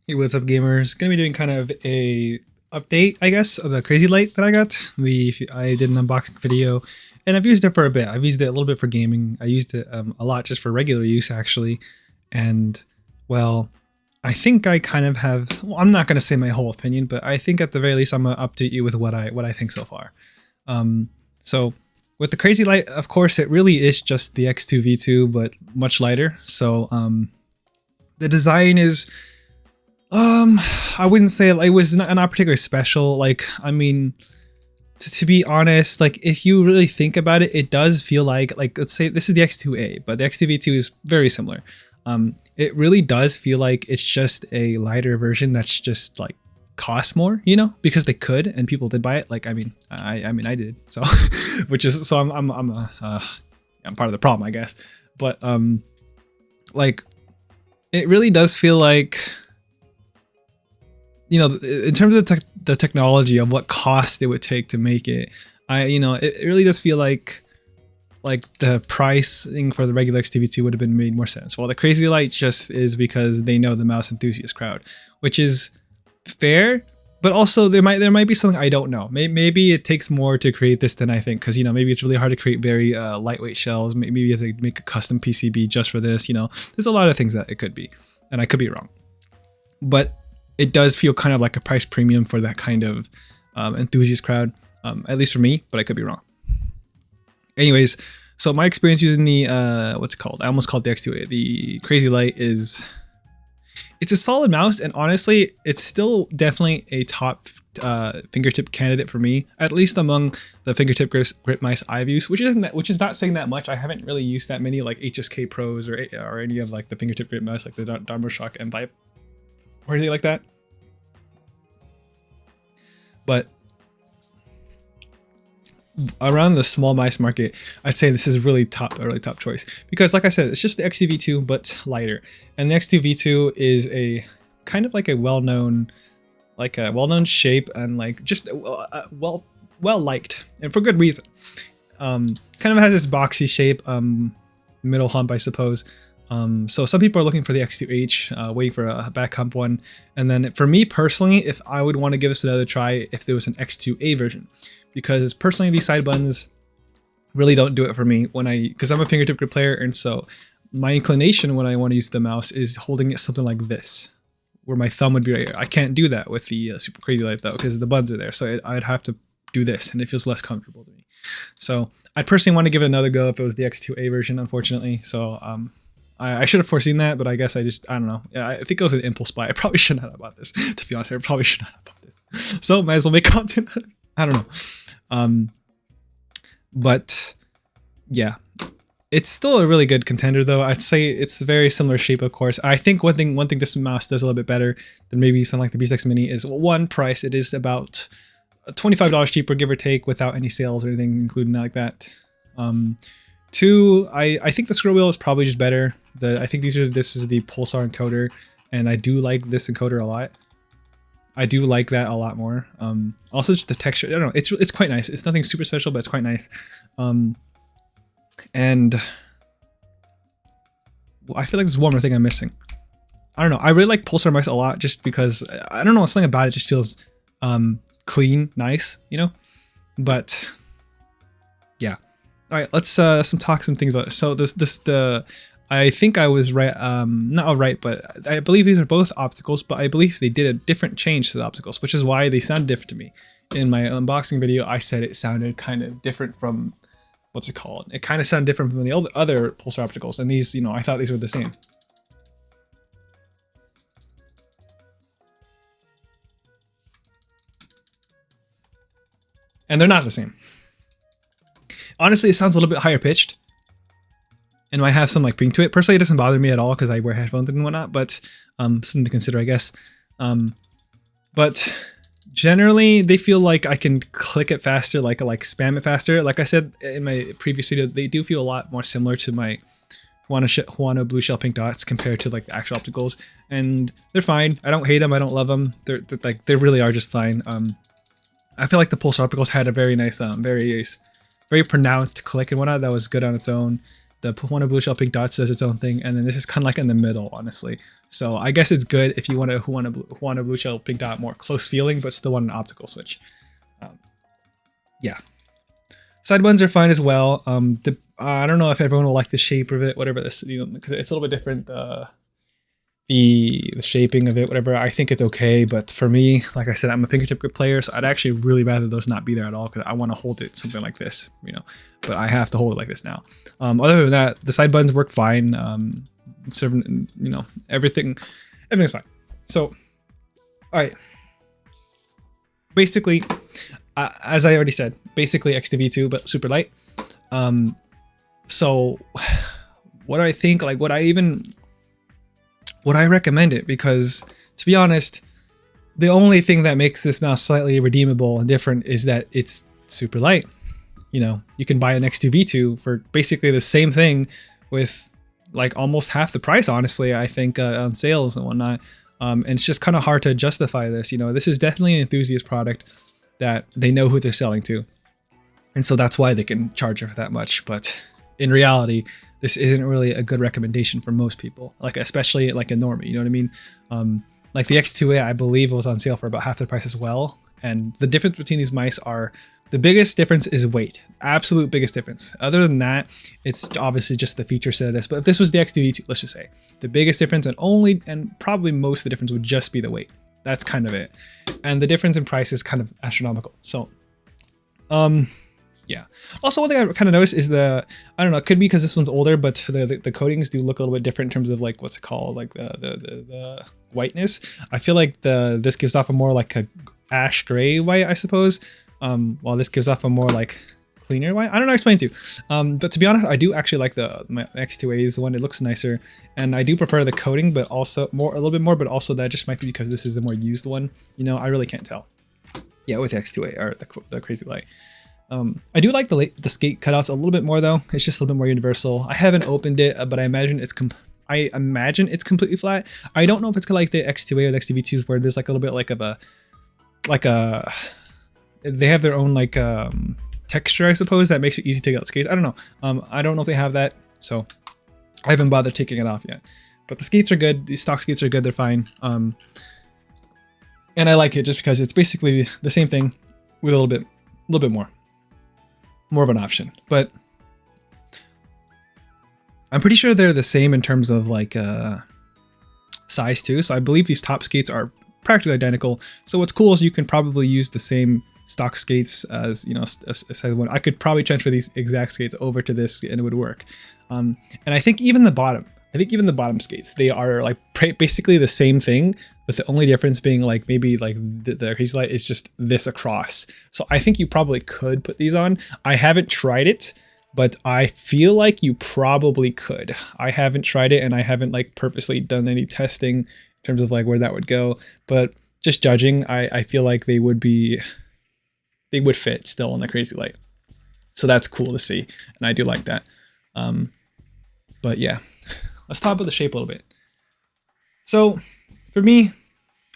Hey, what's up, gamers? Gonna be doing kind of a update, I guess, of the CrazyLight that I got. I did an unboxing video, and I've used it for a bit. I've used it a little bit for gaming. I used it a lot just for regular use, actually. And well, I think I kind of have. Well, I'm not gonna say my whole opinion, but I think at the very least I'm gonna update you with what I think so far. So with the CrazyLight, of course, it really is just the X2 V2, but much lighter. So the design is. I wouldn't say it was not particularly special. Like, I mean, to be honest, like if you really think about it, it does feel like let's say this is the X2A, but the X2 V2 is very similar. It really does feel like it's just a lighter version that's just like costs more, you know, because they could and people did buy it. Like, I mean, I did, so which is so I'm part of the problem, I guess. But like, it really does feel like, you know, in terms of the technology of what cost it would take to make it, it really does feel like the pricing for the regular X2V2 would have been made more sense. Well, the CrazyLight just is because they know the mouse enthusiast crowd, which is fair, but also there might be something I don't know. Maybe it takes more to create this than I think, because maybe it's really hard to create very lightweight shells. Maybe you have to make a custom PCB just for this. There's a lot of things that it could be, and I could be wrong, but it does feel kind of like a price premium for that kind of enthusiast crowd, at least for me, but I could be wrong. Anyways, so my experience using the, what's it called? I almost called it the X2A. The CrazyLight it's a solid mouse, and honestly, it's still definitely a top fingertip candidate for me, at least among the fingertip grip mice I've used, which is not saying that much. I haven't really used that many like HSK Pros or any of like the fingertip grip mice like the DarmoShock M5. Or anything like that. But around the small mice market, I'd say this is really top choice, because like I said, it's just the X2 V2 but lighter, and the X2 V2 is a kind of like a well-known shape, and like just well liked, and for good reason. Kind of has this boxy shape, middle hump, I suppose. So some people are looking for the X2H, waiting for a back hump one. And then for me personally, if I would want to give this another try, if there was an X2A version, because personally these side buttons really don't do it for me because I'm a fingertip grip player. And so my inclination when I want to use the mouse is holding it something like this, where my thumb would be right here. I can't do that with the Super CrazyLight though, because the buttons are there. So I'd have to do this, and it feels less comfortable to me. So I'd personally want to give it another go if it was the X2A version, unfortunately. So, I should have foreseen that, but I guess I don't know. Yeah, I think it was an impulse buy. I probably shouldn't have bought this. To be honest, I probably should not have bought this. So might as well make content. I don't know. But yeah, it's still a really good contender though. I'd say it's a very similar shape, of course. I think one thing this mouse does a little bit better than maybe something like the B6 Mini is, one, price. It is about $25 cheaper, give or take, without any sales or anything including that like that. Two, I think the scroll wheel is probably just better. I think this is the Pulsar encoder, and I do like this encoder a lot. I do like that a lot more. Also just the texture, I don't know, it's quite nice. It's nothing super special, but it's quite nice. And I feel like there's one more thing I'm missing. I don't know. I really like Pulsar mice a lot, just because I don't know, something about it just feels clean, nice, But yeah. All right, let's talk some things about it. So I think I was right, not right, but I believe these are both opticals, but I believe they did a different change to the opticals, which is why they sound different to me. In my unboxing video, I said it sounded kind of different from, what's it called? It kind of sounded different from the other Pulsar opticals, and these, I thought these were the same. And they're not the same. Honestly, it sounds a little bit higher pitched, and might have some like ping to it. Personally, it doesn't bother me at all because I wear headphones and whatnot, but something to consider, I guess. But generally, they feel like I can click it faster, like spam it faster. Like I said in my previous video, they do feel a lot more similar to my Huano blue shell pink dots compared to like the actual opticals, and they're fine. I don't hate them. I don't love them. They really are just fine. I feel like the Pulsar opticals had a very nice, very pronounced click and whatnot that was good on its own. The one of blue shell pink dots does its own thing, and then this is kind of like in the middle, honestly. So I guess it's good if you want a blue shell pink dot more close feeling, but still want an optical switch. Yeah, side buttons are fine as well. I don't know if everyone will like the shape of it, whatever this, because it's a little bit different. The shaping of it, whatever. I think it's okay, but for me, like I said, I'm a fingertip grip player, so I'd actually really rather those not be there at all, because I want to hold it something like this, but I have to hold it like this now. Other than that, the side buttons work fine. Serving, everything's fine. So, all right. Basically, as I already said, basically X2V2, but super light. So what do I think? Like, would I recommend it? Because to be honest, the only thing that makes this mouse slightly redeemable and different is that it's super light. You can buy an X2V2 for basically the same thing with like almost half the price, honestly, I think, on sales and whatnot. And it's just kind of hard to justify this. This is definitely an enthusiast product that they know who they're selling to. And so that's why they can charge it for that much. But in reality, this isn't really a good recommendation for most people, like especially like a normie, you know what I mean? Like the X2A, I believe, was on sale for about half the price as well. And the difference between these mice are, the biggest difference is weight, absolute biggest difference. Other than that, it's obviously just the feature set of this. But if this was the X2V2, let's just say, the biggest difference and probably most of the difference would just be the weight. That's kind of it. And the difference in price is kind of astronomical. So, yeah. Also, one thing I kind of noticed is I don't know, it could be because this one's older, but the coatings do look a little bit different in terms of like, what's it called? Like the whiteness. I feel like this gives off a more like a ash gray white, I suppose. While this gives off a more like cleaner white. I don't know how to explain to you. But to be honest, I do actually like my X2A's one. It looks nicer, and I do prefer the coating, but also a little bit more, but also that just might be because this is a more used one. I really can't tell. Yeah, with the X2A or the CrazyLight. I do like the skate cutouts a little bit more though. It's just a little bit more universal. I haven't opened it, but I imagine it's completely flat. I don't know if it's like the X2A or the X2V2s where there's like a little bit like a they have their own like texture, I suppose, that makes it easy to take out skates. I don't know. I don't know if they have that, so I haven't bothered taking it off yet. But the skates are good. These stock skates are good. They're fine. And I like it just because it's basically the same thing with a little bit more of an option. But I'm pretty sure they're the same in terms of like size too. So I believe these top skates are practically identical. So what's cool is you can probably use the same stock skates as a size one. I could probably transfer these exact skates over to this and it would work. And I think even the bottom skates, they are like basically the same thing, with the only difference being like maybe like the CrazyLight is just this across. So I think you probably could put these on. I haven't tried it, but I feel like you probably could. I haven't tried it and I haven't like purposely done any testing in terms of like where that would go. But just judging, I feel like they would fit still on the CrazyLight. So that's cool to see. And I do like that. But yeah, let's talk about the shape a little bit. So for me,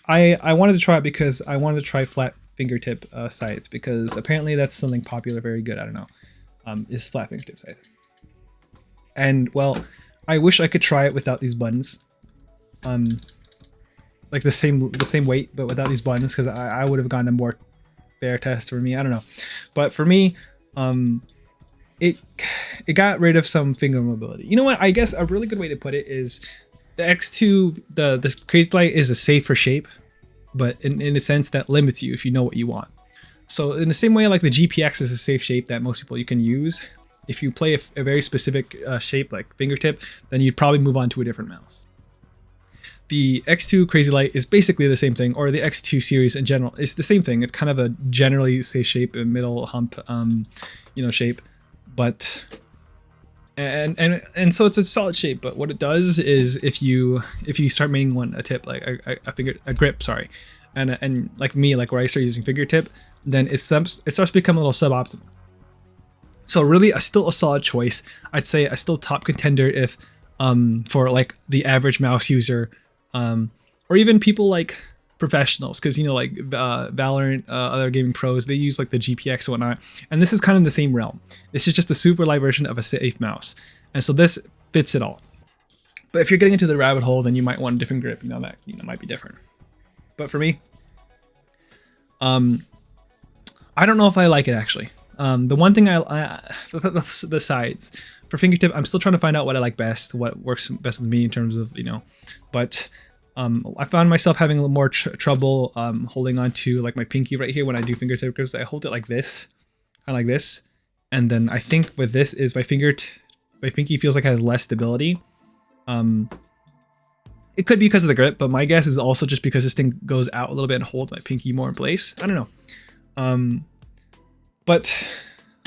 I wanted to try it because I wanted to try flat fingertip sights, because apparently that's something popular, very good. I don't know, is flat fingertip sight. And well, I wish I could try it without these buttons. Like the same weight, but without these buttons, because I would have gotten a more fair test for me. I don't know, but for me, it got rid of some finger mobility. You know what? I guess a really good way to put it is the X2, the CrazyLight is a safer shape, but in a sense that limits you if you know what you want. So in the same way, like the GPX is a safe shape that most people you can use. If you play a very specific shape like fingertip, then you'd probably move on to a different mouse. The X2 CrazyLight is basically the same thing, or the X2 series in general. It's the same thing. It's kind of a generally safe shape, a middle hump, shape, but and so it's a solid shape. But what it does is if you start making a tip, like a grip, sorry, and like me, like where I start using fingertip, then it starts to become a little suboptimal. So really, still a solid choice. I'd say a still top contender if for like the average mouse user. Or even people like professionals, because you know, like Valorant, other gaming pros, they use like the GPX and whatnot, and this is kind of the same realm. This is just a super light version of a safe mouse, and so this fits it all. But if you're getting into the rabbit hole, then you might want a different grip. You know, that might be different. But for me, I don't know if I like it actually. The one thing the sides for fingertip, I'm still trying to find out what I like best, what works best with me in terms of, you know, but I found myself having a little more trouble holding on to like my pinky right here when I do fingertip grips. I hold it like this, kind of like this, and then I think with this is my pinky feels like it has less stability. It could be because of the grip, but my guess is also just because this thing goes out a little bit and holds my pinky more in place. I don't know. But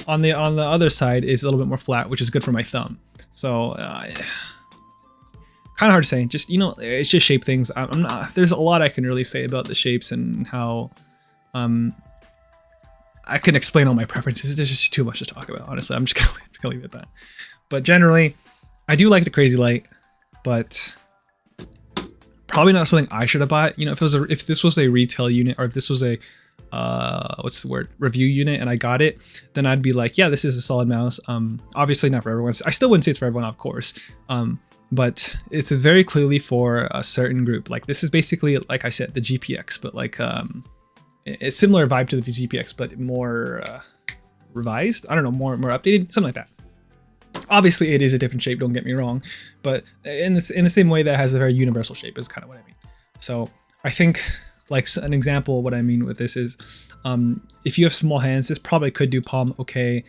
on the other side, it's a little bit more flat, which is good for my thumb. So kind of hard to say. Just, you know, it's just shape things. I'm not. There's a lot I can really say about the shapes and how I can explain all my preferences. There's just too much to talk about. Honestly, I'm just gonna leave it at that. But generally, I do like the CrazyLight, but probably not something I should have bought. You know, if this was a retail unit, or if this was a what's the word, review unit, and I got it, then I'd be like, yeah, this is a solid mouse. Obviously not for everyone. I still wouldn't say it's for everyone, of course. But it's very clearly for a certain group. Like this is basically, like I said, the GPX, but like it's similar vibe to the GPX, but more revised. I don't know, more updated, something like that. Obviously, it is a different shape. Don't get me wrong, but in the same way that it has a very universal shape is kind of what I mean. So I think, like an example, what I mean with this is, if you have small hands, this probably could do palm okay.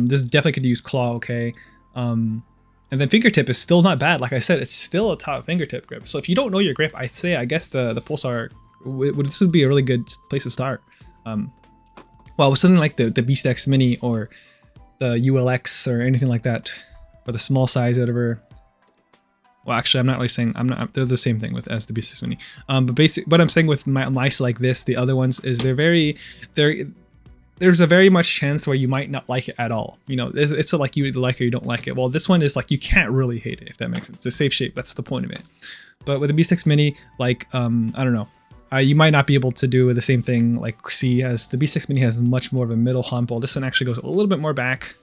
This definitely could use claw okay. And then fingertip is still not bad. Like I said, it's still a top fingertip grip. So if you don't know your grip, I'd say, I guess the Pulsar, this would be a really good place to start. Well, with something like the Beast X Mini or the ULX or anything like that, or the small size, whatever. Well, actually, I'm not really saying, they're the same thing as the Beast X Mini. But what I'm saying with mice like this, the other ones, is there's a very much chance where you might not like it at all. You know, it's a like you like it or you don't like it. Well, this one is like you can't really hate it, if that makes sense. It's a safe shape. That's the point of it. But with the Beast X Mini, like I don't know, you might not be able to do the same thing like see, as the Beast X Mini has much more of a middle hump, while this one actually goes a little bit more back.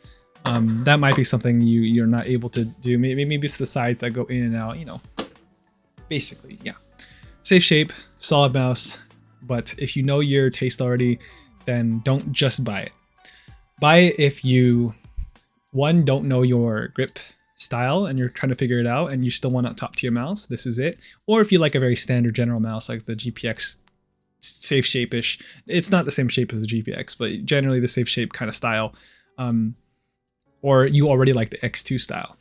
That might be something you're not able to do. Maybe it's the sides that go in and out, you know. Basically, yeah. Safe shape, solid mouse, but if you know your taste already, then don't just buy it. Buy it if you, one, don't know your grip style and you're trying to figure it out and you still want a top tier mouse, this is it. Or if you like a very standard general mouse like the GPX, safe shape-ish. It's not the same shape as the GPX, but generally the safe shape kind of style. Or you already like the X2 style,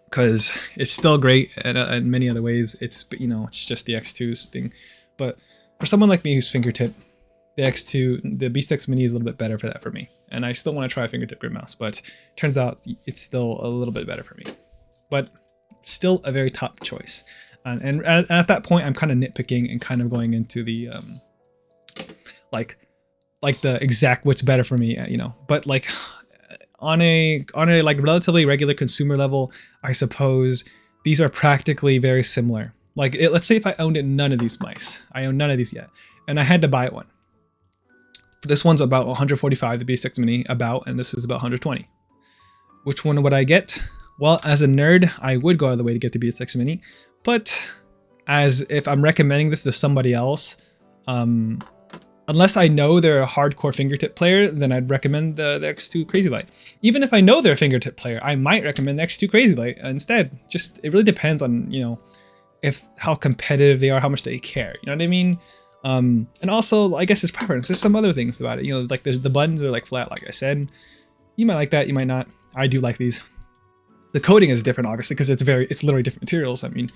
because it's still great in many other ways. It's, you know, it's just the X2's thing. But for someone like me who's fingertip, the X2, the Beast X Mini is a little bit better for that for me. And I still want to try a fingertip grip mouse, but turns out it's still a little bit better for me. But still a very top choice. And at that point, I'm kind of nitpicking and kind of going into the like the exact what's better for me, you know. But like on a like relatively regular consumer level, I suppose these are practically very similar. Like let's say if I owned none of these mice, I own none of these yet, and I had to buy one. This one's about 145, the Beast X Mini, and this is about 120. Which one would I get? Well, as a nerd, I would go out of the way to get the Beast X Mini, but as if I'm recommending this to somebody else, unless I know they're a hardcore fingertip player, then I'd recommend the X2 CrazyLight. Even if I know they're a fingertip player, I might recommend the X2 CrazyLight instead. Just, it really depends on, you know, how competitive they are, how much they care. You know what I mean? And also, I guess it's preference. There's some other things about it. You know, like the buttons are like flat, like I said. You might like that, you might not. I do like these. The coating is different, obviously, because it's literally different materials. I mean,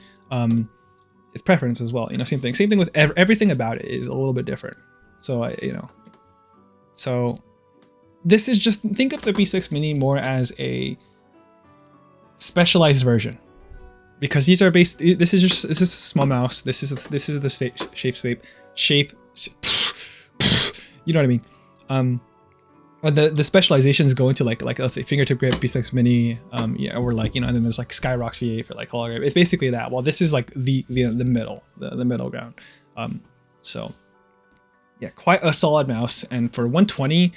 it's preference as well. You know, same thing. Same thing with everything about it is a little bit different. So you know, so this is just, think of the Beast X Mini more as a specialized version, because these are based. This is a small mouse. This is the shape. You know what I mean? The specializations go into like let's say fingertip grip, Beast X Mini, yeah, or like, you know, and then there's like Skyrox V8 for like hollow grip. It's basically that. Well, this is like the middle ground. So yeah, quite a solid mouse. And for 120,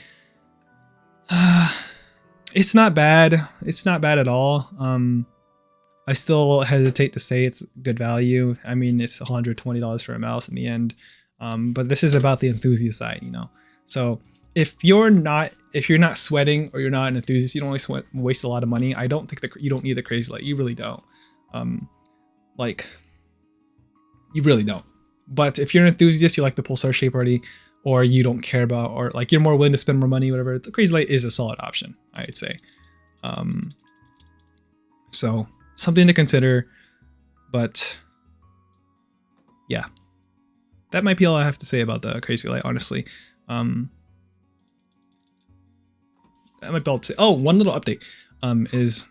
it's not bad. It's not bad at all. I still hesitate to say it's good value. I mean, it's $120 for a mouse in the end. But this is about the enthusiast side, you know. So if you're not sweating or you're not an enthusiast, you don't really waste a lot of money. I don't think you don't need the CrazyLight. You really don't. Like, you really don't. But if you're an enthusiast, you like the Pulsar shape already, or you don't care about, or like you're more willing to spend more money, whatever, the CrazyLight is a solid option, I'd say. So something to consider, but yeah, that might be all I have to say about the CrazyLight, honestly. I might be able to say, oh, one little update is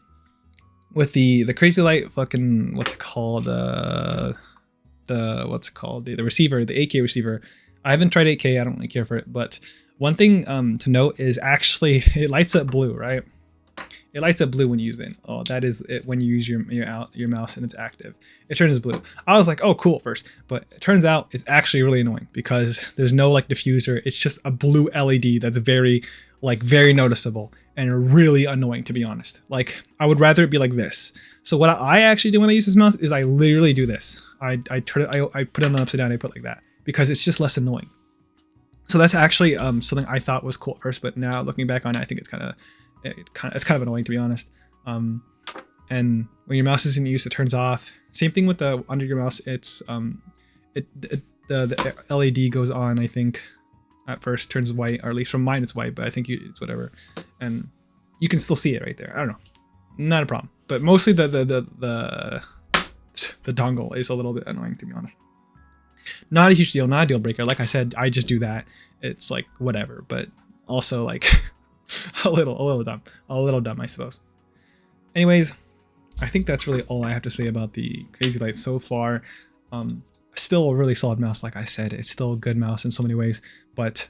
with the CrazyLight fucking, what's it called? The receiver, the 8K receiver. I haven't tried 8K, I don't really care for it, but one thing to note is actually it lights up blue, right? It lights up blue when you use it. Oh, that is it when you use your mouse and it's active. It turns blue. I was like, oh, cool at first, but it turns out it's actually really annoying because there's no like diffuser. It's just a blue LED that's very noticeable and really annoying, to be honest. Like, I would rather it be like this. So what I actually do when I use this mouse is I literally do this. I put it on upside down. I put it like that because it's just less annoying. So that's actually something I thought was cool at first, but now looking back on it, I think it's kind of annoying, to be honest. And when your mouse isn't used, it turns off. Same thing with the under your mouse. It's the LED goes on, I think, at first, turns white, or at least from mine it's white, but I think it's whatever, and you can still see it right there. I don't know, not a problem, but mostly the dongle is a little bit annoying, to be honest. Not a huge deal, not a deal breaker. Like I said, I just do that. It's like whatever, but also like a little dumb, I suppose. Anyways, I think that's really all I have to say about the CrazyLight so far. Still a really solid mouse, like I said. It's still a good mouse in so many ways, but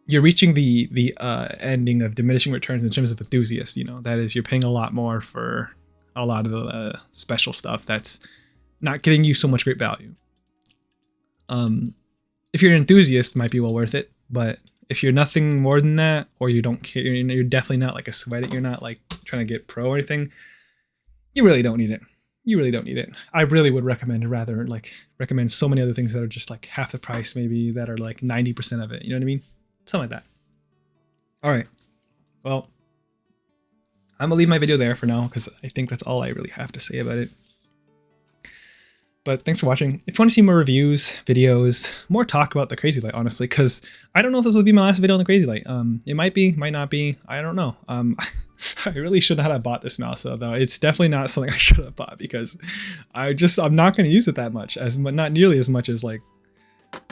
you're reaching the ending of diminishing returns in terms of enthusiasts. You know, that is, you're paying a lot more for a lot of the special stuff that's not getting you so much great value. If you're an enthusiast, it might be well worth it, but if you're nothing more than that, or you don't care, you're definitely not like a sweat, you're not like trying to get pro or anything, you really don't need it. You really don't need it. I really would recommend so many other things that are just like half the price, maybe, that are like 90% of it. You know what I mean? Something like that. All right. Well, I'm gonna leave my video there for now because I think that's all I really have to say about it. But thanks for watching. If you want to see more reviews, videos, more talk about the CrazyLight, honestly, because I don't know if this will be my last video on the CrazyLight. It might be, might not be. I don't know. I really should not have bought this mouse though. It's definitely not something I should have bought because I'm not going to use it that much, not nearly as much as like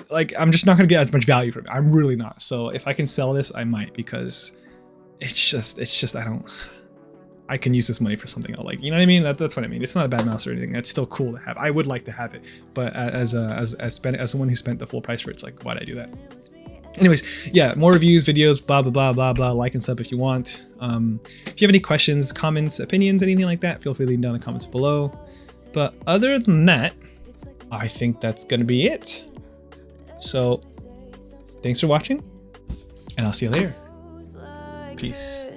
I'm just not going to get as much value from it. I'm really not. So if I can sell this, I might, because it's just I can use this money for something else. Like, you know what I mean? That's what I mean. It's not a bad mouse or anything. It's still cool to have. I would like to have it, but as someone who spent the full price for it, it's like, why'd I do that? Anyways, yeah, more reviews, videos, blah, blah, blah, blah, blah. Like and sub if you want. If you have any questions, comments, opinions, anything like that, feel free to leave them down in the comments below. But other than that, I think that's going to be it. So thanks for watching, and I'll see you later. Peace.